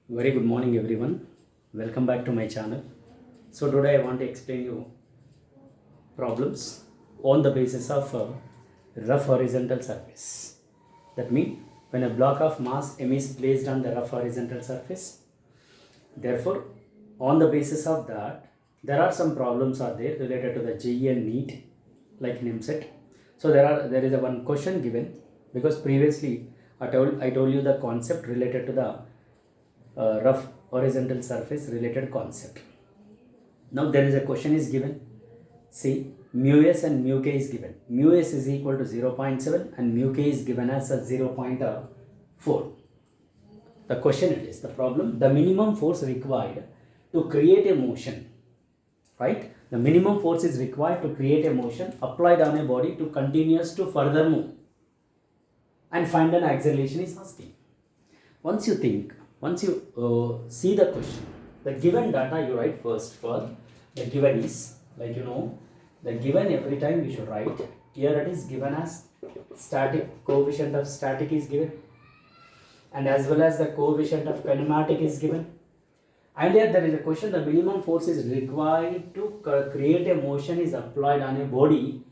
Very good morning everyone. Welcome back to my channel. So today I want to explain you problems on the basis of rough horizontal surface. That means when a block of mass m is placed on the rough horizontal surface, therefore on the basis of that there are some problems are there related to the JEE and NEET like in MSET. So there is a one question given because previously I told you the concept related to the rough horizontal surface related concept. Now there is a question is given. See, mu s and mu k is given. Mu s is equal to 0.7 and mu k is given as a 0.4. The question is the problem, the minimum force required to create a motion, right? The minimum force is required to create a motion applied on a body to continuous to further move and find an acceleration is asking. Once you see the question, the given data you write first for the given is the given every time you should write. Here it is given as static, coefficient of static is given, and as well as the coefficient of kinematic is given. And here there is a question, the minimum force is required to create a motion is applied on a body,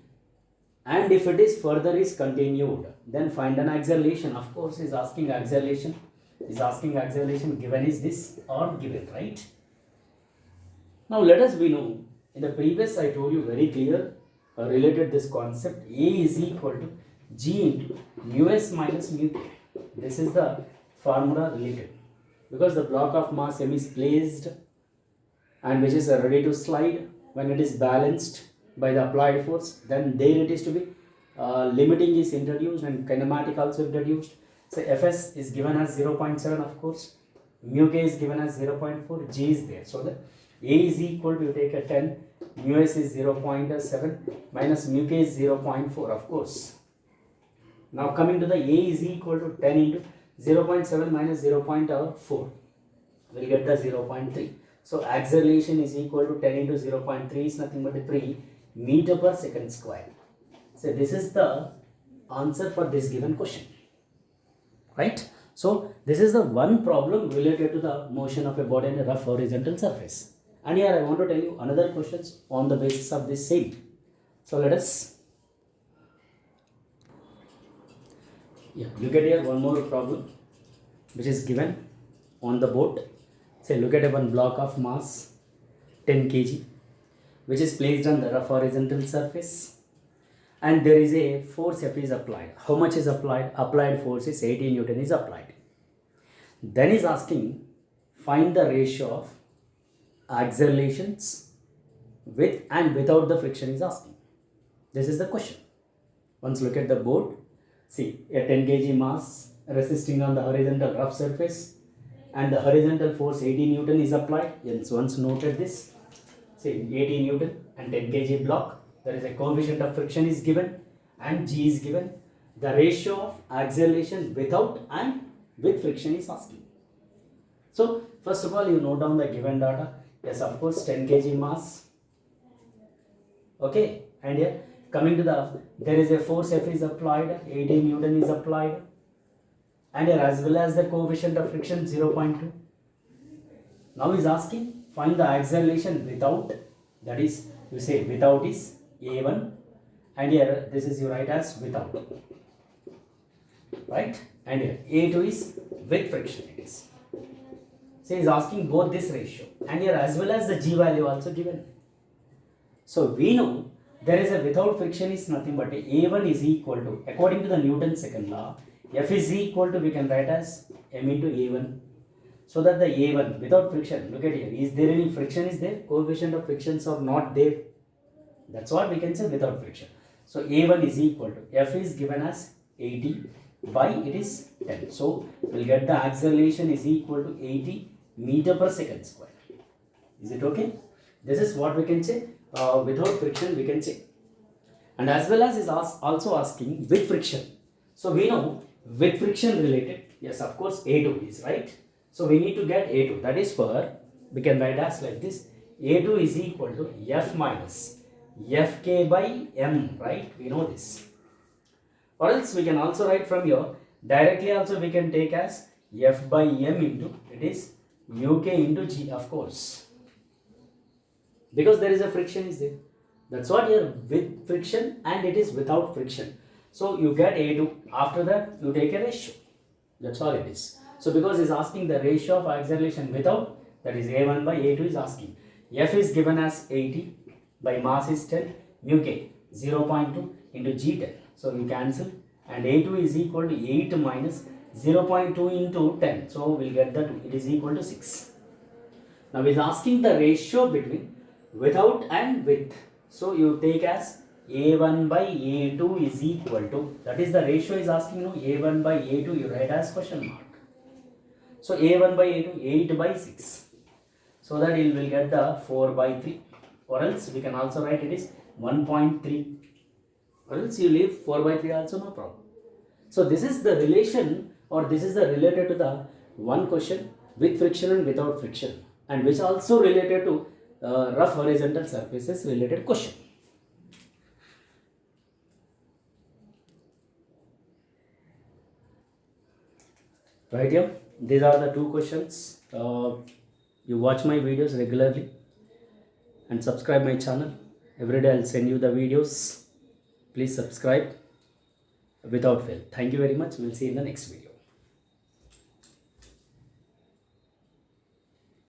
and if it is further is continued, then find an acceleration. Of course is asking acceleration. Given is this or given, right? Now let us we know, in the previous I told you very clear related this concept, A is equal to G into mu s minus mu k. This is the formula related because the block of mass m is placed and which is ready to slide. When it is balanced by the applied force, then there it is to be limiting is introduced and kinematic also introduced. So Fs is given as 0.7, of course, mu k is given as 0.4, G is there. So the A is equal to, you take a 10, mu s is 0.7 minus mu k is 0.4, of course. Now coming to the A is equal to 10 into 0.7 minus 0.4, we'll get the 0.3. So acceleration is equal to 10 into 0.3 is nothing but 3 meter per second square. So this is the answer for this given question. Right? So this is the one problem related to the motion of a body in a rough horizontal surface. And here I want to tell you another questions on the basis of this same. So let us look at here one more problem which is given on the board. Say look at a one block of mass 10 kg which is placed on the rough horizontal surface, and there is a force F is applied. How much is applied? Applied force is 80 Newton is applied. Then is asking find the ratio of accelerations with and without the friction is asking. This is the question. Once look at the board, see a 10 kg mass resisting on the horizontal rough surface and the horizontal force 80 Newton is applied. Yes, once noted this, say 80 Newton and 10 kg block. There is a coefficient of friction is given and G is given. The ratio of acceleration without and with friction is asking. So first of all you note down the given data. Yes, of course 10 kg mass. Okay, and here coming to there is a force F is applied, 80 Newton is applied, and here as well as the coefficient of friction 0.2. Now is asking find the acceleration without, that is you say without is A1, and here this is you write as without, right? And here A2 is with friction it is. So is asking both this ratio, and here as well as the G value also given. So we know there is a without friction is nothing but A1 is equal to, according to the Newton's second law, F is equal to, we can write as m into A1. So that the A1 without friction, look at here, is there any friction is there? Coefficient of frictions are not there. That's what we can say without friction. So A1 is equal to, F is given as 80 by it is 10. So we'll get the acceleration is equal to 80 meter per second square. Is it okay? This is what we can say without friction we can say. And as well as is also asking with friction. So we know with friction related, yes of course A2 is right. So we need to get A2, that is for, we can write as like this, A2 is equal to F minus Fk by M, right? We know this. Or else we can also write from here, directly also we can take as F by M into, it is uk into g, of course, because there is a friction is there. That's what here, with friction and it is without friction. So you get A2. After that you take a ratio. That's all it is. So because it's asking the ratio of acceleration without, that is A1 by A2 is asking. F is given as 80 by mass is 10, mu k 0.2 into G10. So you cancel, and A2 is equal to 8 minus 0.2 into 10. So we'll get that it is equal to 6. Now he's asking the ratio between without and with. So you take as A1 by A2 is equal to, that is the ratio is asking, A1 by A2 you write as question mark. So A1 by A2, 8 by 6. So that you will get the 4 by 3. Or else we can also write it is 1.3. Or else you leave 4 by 3 also, no problem. So this is the relation, or this is the related to the one question with friction and without friction, and which also related to rough horizontal surfaces related question. Right here, these are the two questions. You watch my videos regularly and subscribe my channel. Every day I'll send you the videos. Please subscribe without fail. Thank you very much. We'll see you in the next video.